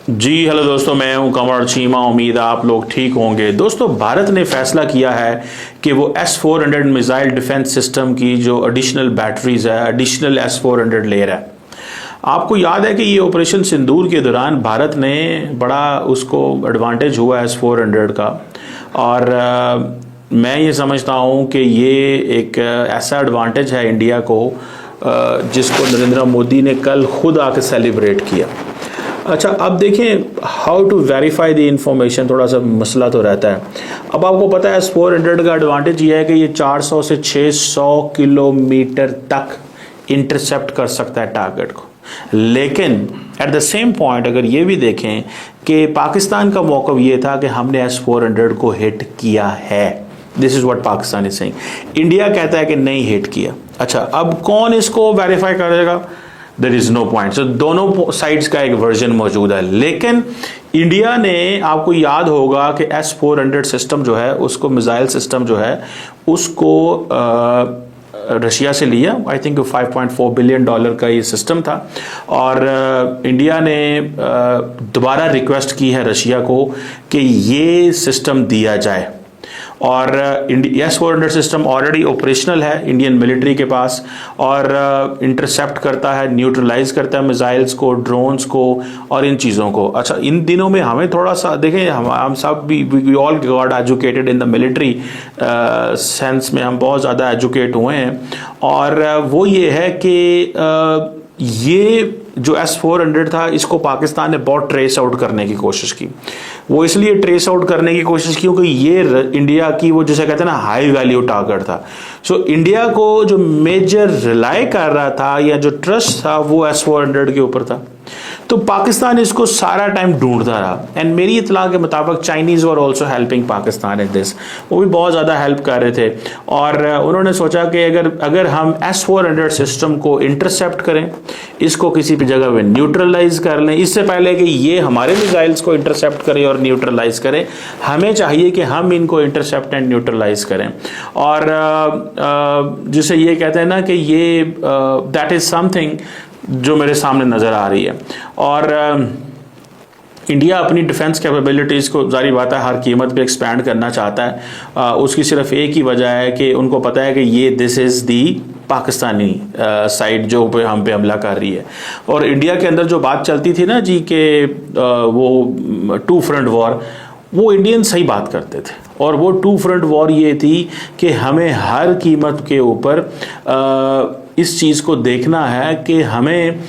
जी hello दोस्तों, मैं हूं कमर चीमा। उम्मीद है आप लोग ठीक होंगे। दोस्तों, भारत ने फैसला किया है कि वो S-400 मिसाइल डिफेंस सिस्टम की जो एडिशनल बैटरीज है, एडिशनल S-400 ले रहा है। आपको याद है कि ये ऑपरेशन सिंदूर के दौरान भारत ने बड़ा उसको एडवांटेज हुआ S-400 का। और मैं ये समझता हूँ कि ये एक ऐसा एडवांटेज है इंडिया को जिसको नरेंद्र मोदी ने कल खुद आके सेलिब्रेट किया। अच्छा, अब देखें how to verify the information, थोड़ा सा मसला तो रहता है। अब आपको पता है S-400 का एडवांटेज ये है कि ये 400 से 600 किलोमीटर तक इंटरसेप्ट कर सकता है टारगेट को। लेकिन एट द सेम पॉइंट अगर ये भी देखें कि पाकिस्तान का मौक़िफ़ ये था कि हमने S-400 को हिट किया है। This is what Pakistan is saying. India कहता है कि नहीं हिट किया। अच्छा, अब कौन इसको वेरीफाई करेगा? There is no point. So दोनों साइड्स का एक वर्जन मौजूद है। लेकिन इंडिया ने, आपको याद होगा कि S-400 सिस्टम जो है, उसको मिसाइल सिस्टम जो है उसको रशिया से लिया। आई थिंक $5.4 बिलियन का ये सिस्टम था। और इंडिया ने दोबारा रिक्वेस्ट की है रशिया को कि ये सिस्टम दिया जाए। और S-400 सिस्टम ऑलरेडी ऑपरेशनल है इंडियन मिलिट्री के पास, और इंटरसेप्ट करता है, न्यूट्रलाइज करता है मिसाइल्स को, ड्रोन्स को और इन चीज़ों को। अच्छा, इन दिनों में हमें थोड़ा सा देखें, हम सब we all got educated in the military sense में, हम बहुत ज़्यादा एजुकेट हुए हैं। और वो ये है कि ये जो S-400 था, इसको पाकिस्तान ने बहुत ट्रेस आउट करने की कोशिश की। वो इसलिए ट्रेस आउट करने की कोशिश की क्योंकि ये इंडिया की, वो जैसे कहते हैं ना, हाई वैल्यू टारगेट था। सो इंडिया को जो मेजर रिलाई कर रहा था या जो ट्रस्ट था वो S-400 के ऊपर था। तो पाकिस्तान इसको सारा टाइम ढूंढता रहा। एंड मेरी इतला के मुताबिक Chinese were also helping Pakistan in this. वो भी बहुत ज़्यादा हेल्प कर रहे थे। और उन्होंने सोचा कि अगर हम S-400 सिस्टम को इंटरसेप्ट करें, इसको किसी भी जगह पे न्यूट्रलाइज कर लें, इससे पहले कि ये हमारे मिसाइल्स को इंटरसेप्ट करें और न्यूट्रलाइज करें, हमें चाहिए कि हम इनको इंटरसेप्ट एंड न्यूट्रलाइज करें। और जिसे ये कहते हैं ना कि ये दैट इज समथिंग जो मेरे सामने नज़र आ रही है। और इंडिया अपनी डिफेंस कैपेबिलिटीज़ को, जारी बात है, हर कीमत पे एक्सपैंड करना चाहता है। उसकी सिर्फ एक ही वजह है कि उनको पता है कि ये this is the Pakistani side जो पे हम पे हमला कर रही है। और इंडिया के अंदर जो बात चलती थी ना जी कि वो टू फ्रंट वॉर, वो इंडियन सही बात करते थे। और वो टू फ्रंट वॉर ये थी कि हमें हर कीमत के ऊपर इस चीज़ को देखना है कि हमें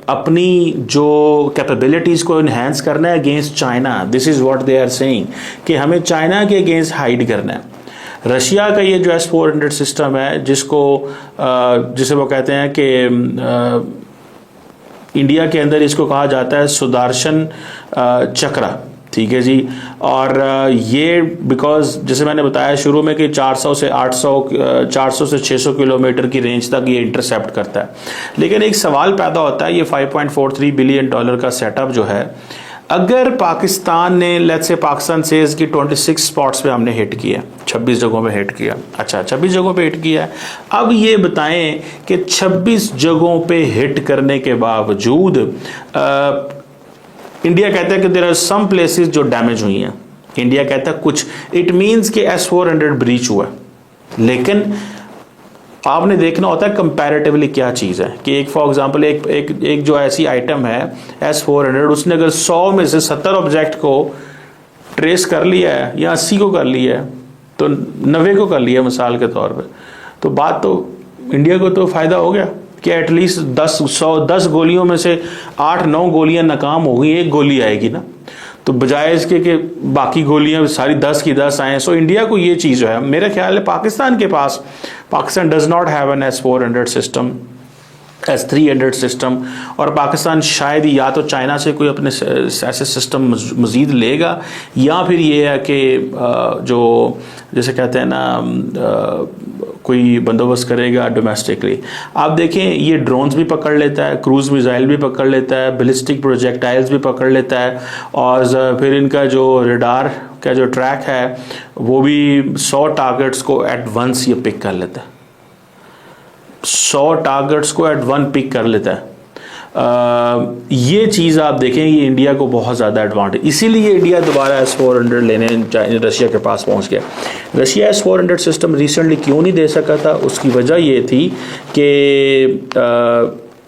अपनी जो कैपेबिलिटीज़ को इन्हेंस करना है against China. This is what they are saying कि हमें चाइना के अगेंस्ट हाइड करना है। रशिया का ये जो S-400 सिस्टम है, जिसे वो कहते हैं कि इंडिया के अंदर इसको कहा जाता है सुदर्शन चक्र, ठीक है जी। और ये बिकॉज जैसे मैंने बताया शुरू में कि 400 से 600 किलोमीटर की रेंज तक ये इंटरसेप्ट करता है। लेकिन एक सवाल पैदा होता है, ये $5.43 बिलियन का सेटअप जो है, अगर पाकिस्तान ने, लेट्स से पाकिस्तान सेज कि 26 स्पॉट्स पे हमने हिट किया, 26 जगहों पे हिट किया। अच्छा, 26 जगहों पे हिट किया है। अब ये बताएं कि 26 जगहों पे हिट करने के बावजूद इंडिया कहता है कि देयर आर सम प्लेसेस जो डैमेज हुई हैं। इंडिया कहता है कुछ, इट मींस कि S-400 ब्रीच हुआ। लेकिन आपने देखना होता है कंपैरेटिवली क्या चीज़ है कि एक फॉर एग्जांपल एक जो ऐसी आइटम है S-400, उसने अगर 100 में से 70 ऑब्जेक्ट को ट्रेस कर लिया है या 80 को कर लिया है तो 90 को कर लिया मिसाल के तौर पे, तो बात तो इंडिया को तो फ़ायदा हो गया कि एटलीस्ट 10 गोलियों में से 8-9 गोलियां नाकाम हो गई, एक गोली आएगी ना, तो बजाय इसके कि बाकी गोलियां सारी 10 की 10 आए। सो इंडिया को ये चीज़ है, मेरा ख्याल है पाकिस्तान के पास, Pakistan does not have an S-400 system, S-300 system. और पाकिस्तान शायद या तो चाइना से कोई अपने ऐसे सिस्टम मज़ीद लेगा, या फिर ये है कि जो जैसे कहते हैं ना कोई बंदोबस्त करेगा डोमेस्टिकली। आप देखें, ये ड्रोन्स भी पकड़ लेता है, क्रूज़ मिसाइल भी पकड़ लेता है, बैलिस्टिक प्रोजेक्टाइल्स भी पकड़ लेता है, और फिर इनका जो रडार का जो ट्रैक है वो भी 100 टारगेट्स को एट वंस ये पिक कर लेता है। 100 टारगेट्स को एट वन पिक कर लेता है। ये चीज़ आप देखें, ये इंडिया को बहुत ज़्यादा एडवांटेज, इसीलिए इंडिया दोबारा S-400 लेने रशिया के पास पहुंच गया। रशिया S-400 सिस्टम रिसेंटली क्यों नहीं दे सका था, उसकी वजह ये थी कि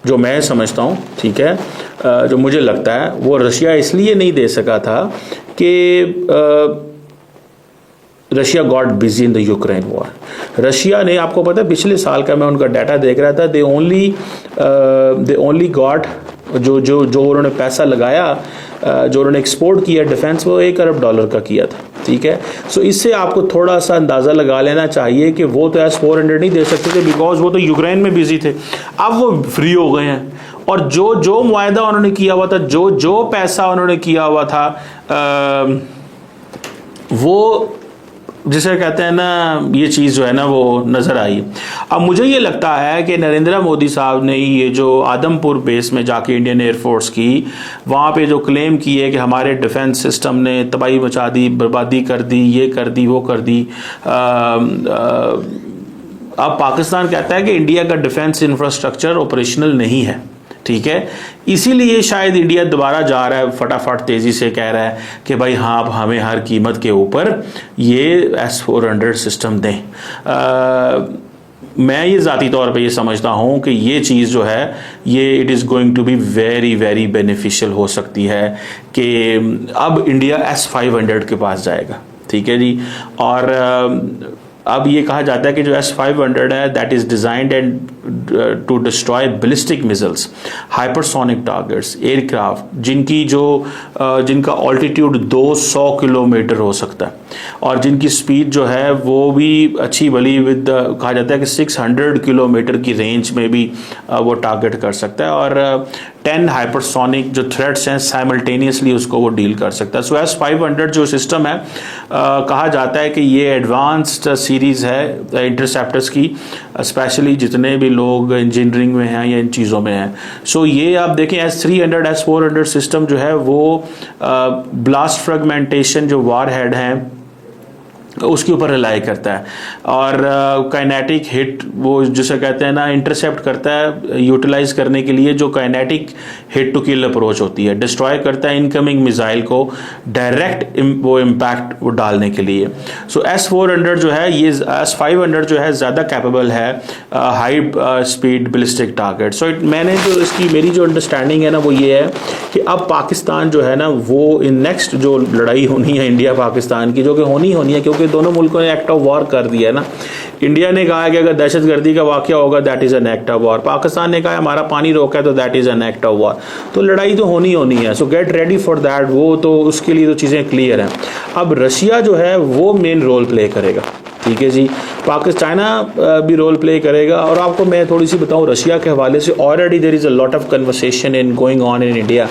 जो मैं समझता हूँ, ठीक है, जो मुझे लगता है वो रशिया इसलिए नहीं दे सका था कि Russia got busy in the Ukraine war. Russia ने, आपको पता है पिछले साल का मैं उनका डाटा देख रहा था, दे ओनली गॉट, जो उन्होंने पैसा लगाया, जो उन्होंने एक्सपोर्ट किया डिफेंस, वो $1 अरब का किया था, ठीक है। सो इससे आपको थोड़ा सा अंदाज़ा लगा लेना चाहिए कि वो तो S-400 नहीं दे सकते थे, बिकॉज वो तो यूक्रेन में बिजी थे। अब वो फ्री हो गए हैं, और जो मुआहदा उन्होंने किया हुआ था, जो पैसा उन्होंने किया हुआ था, वो जिसे कहते हैं ना, ये चीज़ जो है ना वो नज़र आई। अब मुझे ये लगता है कि नरेंद्र मोदी साहब ने ये जो आदमपुर बेस में जाके इंडियन एयरफोर्स की, वहाँ पे जो क्लेम किए कि हमारे डिफेंस सिस्टम ने तबाही मचा दी, बर्बादी कर दी, ये कर दी, वो कर दी। अब पाकिस्तान कहता है कि इंडिया का डिफेंस इंफ्रास्ट्रक्चर ऑपरेशनल नहीं है, ठीक है। इसीलिए शायद इंडिया दोबारा जा रहा है, फटाफट तेजी से कह रहा है कि भाई हाँ, आप हमें हर कीमत के ऊपर ये S-400 सिस्टम दें। मैं ये ज़ाती तौर पे ये समझता हूँ कि ये चीज़ जो है, ये it is going to be very very beneficial हो सकती है कि अब इंडिया S-500 के पास जाएगा, ठीक है जी। और अब ये कहा जाता है कि जो S-500 है, that is designed and to destroy ballistic missiles, hypersonic targets, aircraft जिनका ऑल्टीट्यूड 200 किलोमीटर हो सकता है, और जिनकी स्पीड जो है वो भी अच्छी भली विद, कहा जाता है कि 600 किलोमीटर की रेंज में भी वो टारगेट कर सकता है, और 10 हाइपरसोनिक जो थ्रेट्स हैं साइमल्टेनियसली उसको वो डील कर सकता है। सो S-500 जो सिस्टम है, कहा जाता है कि ये एडवांस्ड सीरीज़ है इंटरसेप्टर्स की, स्पेशली जितने भी लोग इंजीनियरिंग में हैं या इन चीज़ों में हैं। सो ये आप देखें S-300 S-400 सिस्टम जो है वो ब्लास्ट फ्रेगमेंटेशन जो वार हेड हैं उसके ऊपर रिलाई करता है, और काइनेटिक हिट, वो जिसे कहते हैं ना, इंटरसेप्ट करता है यूटिलाइज करने के लिए, जो kinetic hit to kill approach होती है, डिस्ट्रॉय करता है इनकमिंग मिसाइल को डायरेक्ट वो इम्पैक्ट वो डालने के लिए। सो S-400 जो है, ये S-500 जो है ज़्यादा कैपेबल है हाई स्पीड बैलिस्टिक टारगेट। सो मैंने जो इसकी मेरी जो अंडरस्टैंडिंग है ना वो ये है कि अब पाकिस्तान जो है ना वो इन नेक्स्ट जो लड़ाई होनी है इंडिया पाकिस्तान की, जो कि होनी है, क्योंकि दोनों मुल्कों ने एक्ट ऑफ वॉर कर दिया है ना। इंडिया ने कहा है कि अगर दहशतगर्दी का वाकया होगा that is an act of war, Pakistan ने कहा है हमारा पानी रोका है तो that is an act of war. तो लड़ाई तो होनी है, सो गेट रेडी फॉर दैट। वो तो उसके लिए तो चीज़ें क्लियर हैं। अब रशिया जो है वो मेन रोल प्ले करेगा, ठीक है जी। चाइना भी रोल प्ले करेगा। और आपको मैं थोड़ी सी बताऊं रशिया के हवाले से, already there is a lot of conversation in going on in India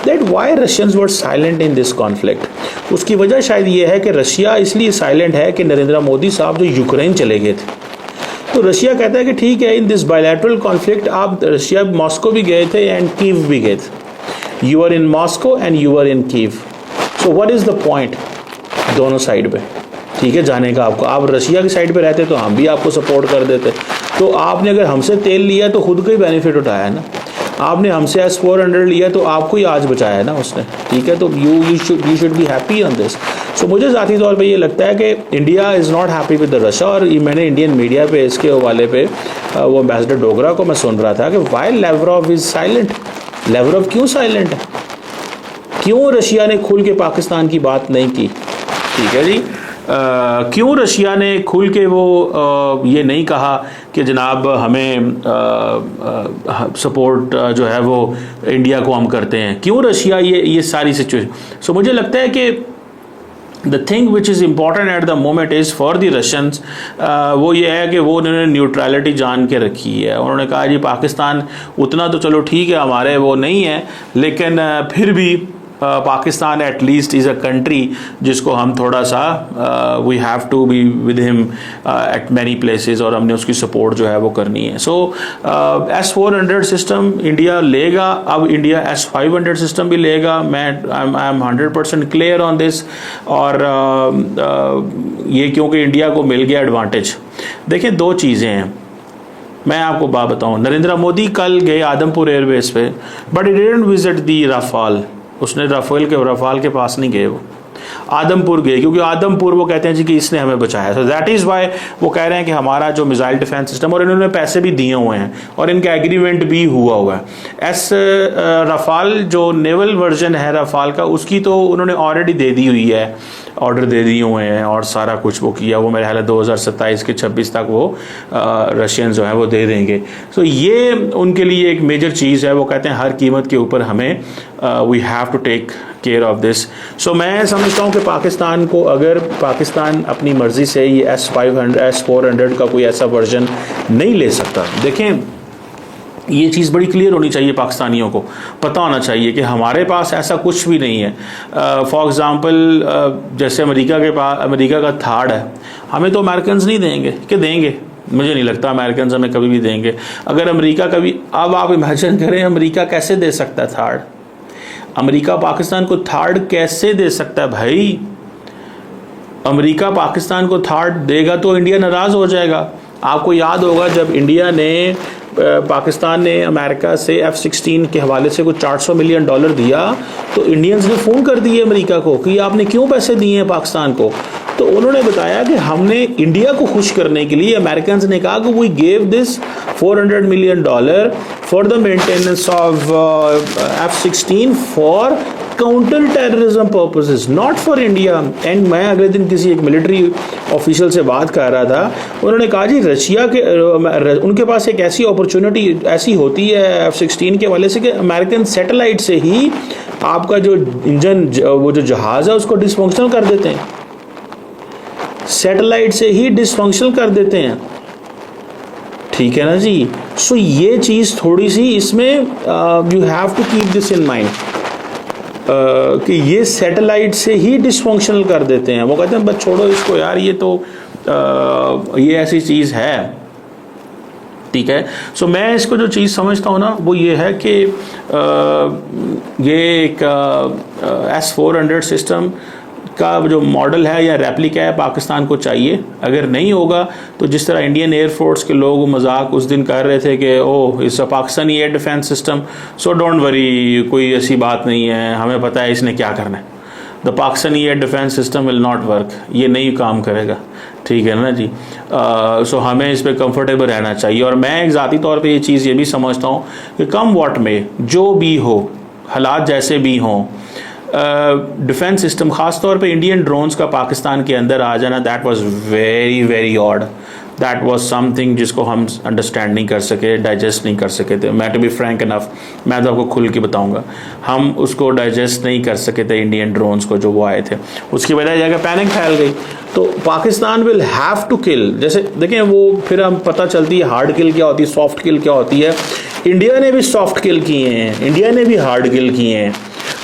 that why Russians were silent in this conflict. उसकी वजह शायद ये है कि रशिया इसलिए साइलेंट है कि नरेंद्र मोदी साहब जो यूक्रेन चले गए थे, तो रशिया कहता है कि ठीक है, इन दिस बायलैटरल कॉन्फ्लिक्ट आप रशिया मॉस्को भी गए थे एंड कीव भी गए थे, you are in Moscow and you are in Kyiv, so what is the point दोनों साइड पे, ठीक है, जाने का। आपको, आप रशिया की साइड पे रहते तो हम भी आपको सपोर्ट कर देते। तो आपने अगर हमसे तेल लिया तो खुद का ही बेनिफिट उठाया है ना, आपने हमसे S-400 लिया तो आपको ही आज बचाया है ना उसने, ठीक है। तो you should be happy on this. So मुझे ज़ाती तौर पे ये लगता है कि India is not happy with the Russia. और मैंने इंडियन मीडिया पे इसके हवाले पे वो एम्बेसडर डोगरा को मैं सुन रहा था कि वाई लेवरॉव इज़ साइलेंट, लेवरॉव क्यों साइलेंट है, क्यों रशिया ने खुल के पाकिस्तान की बात नहीं की, ठीक है जी। क्यों रशिया ने खुल के वो ये नहीं कहा कि जनाब हमें सपोर्ट जो है वो इंडिया को हम करते हैं, क्यों रशिया ये सारी सिचुएशन। सो मुझे लगता है कि the thing which is important at the moment is for the Russians, वो ये है कि वो उन्होंने न्यूट्रलिटी जान के रखी है। उन्होंने कहा जी पाकिस्तान उतना तो चलो ठीक है हमारे वो नहीं है, लेकिन फिर भी Pakistan at least is a country जिसको हम थोड़ा सा we have to be with him at many places, और हमने उसकी सपोर्ट जो है वो करनी है। सो S-400 सिस्टम इंडिया लेगा, अब इंडिया S-500 सिस्टम भी लेगा। I am 100% clear on this. और ये क्योंकि इंडिया को मिल गया एडवांटेज। देखिए दो चीज़ें हैं, मैं आपको बात बताऊं, नरेंद्र मोदी कल गए आदमपुर एयरबेस पे, but he didn't visit the Rafale. उसने राफाल के पास नहीं गए, वो आदमपुर गए, क्योंकि आदमपुर वो कहते हैं जी कि इसने हमें बचाया। सो दैट इज़ वाई वो कह रहे हैं कि हमारा जो मिसाइल डिफेंस सिस्टम, और इन्होंने पैसे भी दिए हुए हैं और इनका एग्रीमेंट भी हुआ है। राफाल जो नेवल वर्जन है राफाल का, उसकी तो उन्होंने ऑलरेडी दे दी हुई है, ऑर्डर दे दिए हुए हैं और सारा कुछ वो किया। वो मेरे ख्याल है 2027 के 26 तक वो रशियन जो है वो दे देंगे। सो ये उनके लिए एक मेजर चीज़ है। वो कहते हैं हर कीमत के ऊपर हमें we have to take care of this. So मैं समझता हूँ कि पाकिस्तान को, अगर पाकिस्तान अपनी मर्जी से ये S-400 का कोई ऐसा वर्जन नहीं ले सकता, देखें ये चीज़ बड़ी क्लियर होनी चाहिए, पाकिस्तानियों को पता होना चाहिए कि हमारे पास ऐसा कुछ भी नहीं है। फॉर एग्ज़ाम्पल जैसे अमेरिका का थार्ड है, हमें तो अमेरिकन नहीं देंगे कि देंगे, मुझे नहीं लगता अमेरिकन हमें कभी भी देंगे। अगर अमेरिका कभी, अब आप इमेजिन करें अमेरिका कैसे दे सकता है थार्ड, अमेरिका पाकिस्तान को थार्ड कैसे दे सकता है भाई? अमेरिका पाकिस्तान को थार्ड देगा तो इंडिया नाराज़ हो जाएगा। आपको याद होगा जब पाकिस्तान ने अमेरिका से F-16 के हवाले से कुछ $400 मिलियन दिया, तो इंडियंस ने फ़ोन कर दिए अमेरिका को कि आपने क्यों पैसे दिए हैं पाकिस्तान को। तो उन्होंने बताया कि हमने इंडिया को खुश करने के लिए, अमेरिकन ने कहा कि we gave this $400 million for the maintenance of F-16 for counter terrorism purposes, not for India. And मैं अगले दिन किसी एक मिलिट्री ऑफिशियल से बात कर रहा था, उन्होंने कहा जी रशिया के उनके पास एक ऐसी अपॉर्चुनिटी ऐसी होती है F-16 के हवाले से कि अमेरिकन सैटेलाइट से ही आपका जो इंजन, वो जो जहाज़ है उसको डिसफंक्शनल कर देते हैं, सैटेलाइट से ही डिसफंक्शनल कर देते हैं। ठीक है ना जी। सो ये चीज़ थोड़ी सी इसमें you have to keep this in mind कि ये सैटेलाइट से ही डिसफंक्शनल कर देते हैं। वो कहते हैं बस छोड़ो इसको यार, ये तो ये ऐसी चीज़ है। ठीक है। सो मैं इसको जो चीज़ समझता हूँ ना वो ये है कि ये एक S-400 सिस्टम का जो मॉडल है या रेप्लिका है पाकिस्तान को चाहिए। अगर नहीं होगा तो जिस तरह इंडियन एयरफोर्स के लोग मजाक उस दिन कर रहे थे कि ओह इस Pakistani air defence system, so don't worry, कोई ऐसी बात नहीं है, हमें पता है इसने क्या करना है, the Pakistani air defence system will not work, ये नहीं काम करेगा। ठीक है ना जी। सो हमें इस पर कंफर्टेबल रहना चाहिए। और मैं एक ज़ाती तौर पे ये चीज़ ये भी समझता हूँ कि कम वॉट में जो भी हो, हालात जैसे भी हों, डिफेंस सिस्टम ख़ास तौर पे इंडियन ड्रोन्स का पाकिस्तान के अंदर आ जाना, that was very very odd, that was something जिसको हम अंडरस्टैंड नहीं कर सके, डाइजेस्ट नहीं कर सके थे। मैं टू बी फ्रैंक इनफ, मैं तो आपको खुल के बताऊंगा, हम उसको डाइजेस्ट नहीं कर सके थे इंडियन ड्रोन्स को जो वो आए थे। उसकी वजह जाकर पैनिक फैल गई। तो Pakistan will have to kill, जैसे देखें वो फिर हम पता चलती है हार्ड किल क्या होती है, सॉफ्ट किल क्या होती है। इंडिया ने भी सॉफ्ट किल किए हैं, इंडिया ने भी हार्ड किल किए हैं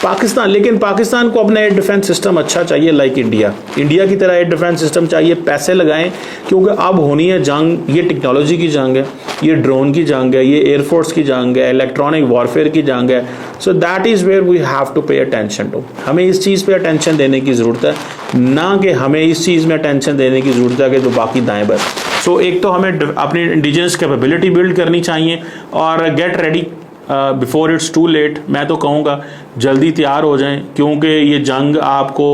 पाकिस्तान, लेकिन पाकिस्तान को अपना एयर डिफेंस सिस्टम अच्छा चाहिए, लाइक इंडिया की तरह एयर डिफेंस सिस्टम चाहिए। पैसे लगाएं, क्योंकि अब होनी है जंग, ये टेक्नोलॉजी की जंग है, ये ड्रोन की जंग है, ये एयरफोर्स की जंग है, इलेक्ट्रॉनिक वॉरफेयर की जंग है। So that is where we have to pay attention to. हमें इस चीज़ पे अटेंशन देने की ज़रूरत है, ना कि हमें इस चीज़ में अटेंशन देने की ज़रूरत है कि जो बाकी दाएँ बस। सो एक तो हमें अपनी इंडिजिनस कैपेबिलिटी बिल्ड करनी चाहिए और get ready before it's too late. मैं तो कहूँगा जल्दी तैयार हो जाएं, क्योंकि ये जंग आपको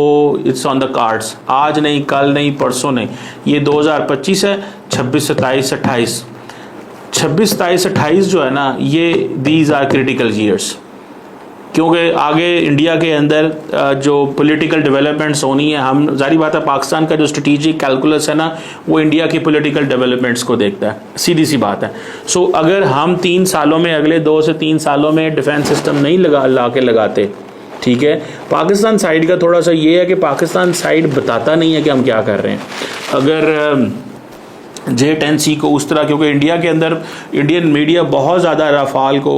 इट्स ऑन द कार्ड्स, आज नहीं, कल नहीं, परसों नहीं, ये 2025 है, 26, 27, 28, 26, 27, 28 जो है ना, ये दीज आर क्रिटिकल ईयर्स, क्योंकि आगे इंडिया के अंदर जो पॉलिटिकल डेवलपमेंट्स होनी है, हम जारी बात है पाकिस्तान का जो स्ट्रेटेजिक कैलकुलस है ना वो इंडिया की पॉलिटिकल डेवलपमेंट्स को देखता है, सीधी सी बात है। सो अगर हम 3 सालों में, अगले 2 से 3 सालों में डिफेंस सिस्टम नहीं लगाते, ठीक है, पाकिस्तान साइड का थोड़ा सा ये है कि पाकिस्तान साइड बताता नहीं है कि हम क्या कर रहे हैं। अगर J-10C को उस तरह, क्योंकि इंडिया के अंदर इंडियन मीडिया बहुत ज़्यादा राफाल को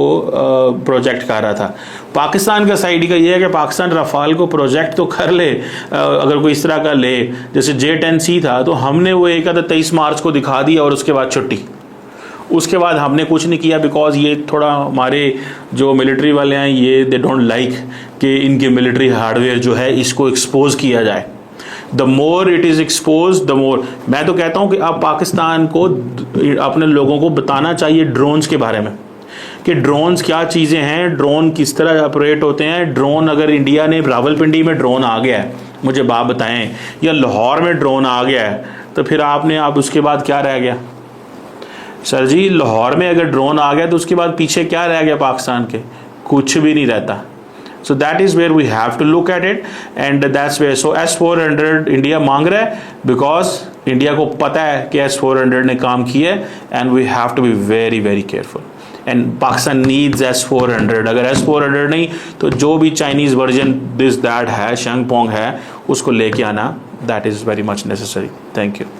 प्रोजेक्ट कर रहा था, पाकिस्तान का साइड का ये है कि पाकिस्तान राफाल को प्रोजेक्ट तो कर ले, अगर कोई इस तरह का ले, जैसे J-10C था तो हमने वो एक 23 मार्च को दिखा दिया और उसके बाद छुट्टी, उसके बाद हमने कुछ नहीं किया, बिकॉज ये थोड़ा हमारे जो मिलिट्री वाले हैं ये दे डोंट लाइक कि इनके मिलिट्री हार्डवेयर जो है इसको एक्सपोज किया जाए। The more it is expose the more. मैं तो कहता हूँ कि अब पाकिस्तान को अपने लोगों को बताना चाहिए ड्रोन्स के बारे में कि ड्रोन्स क्या चीज़ें हैं, ड्रोन किस तरह ऑपरेट होते हैं। ड्रोन अगर इंडिया ने रावलपिंडी में ड्रोन आ गया है, मुझे बात बताएं, या लाहौर में ड्रोन आ गया है, तो फिर आपने अब उसके बाद क्या रह गया सर जी? लाहौर में अगर ड्रोन आ गया तो उसके बाद पीछे क्या रह गया पाकिस्तान के? कुछ भी नहीं रहता। So that is where we have to look at it, and that's where so S400 India मांग रहा है because इंडिया को पता है कि S400 ने काम किया है, and we have to be very very careful. And Pakistan needs S400. अगर S400 नहीं तो जो भी चाइनीज वर्जन दिस दैट है, शंगपोंग है, उसको लेके आना, that is very much necessary. Thank you.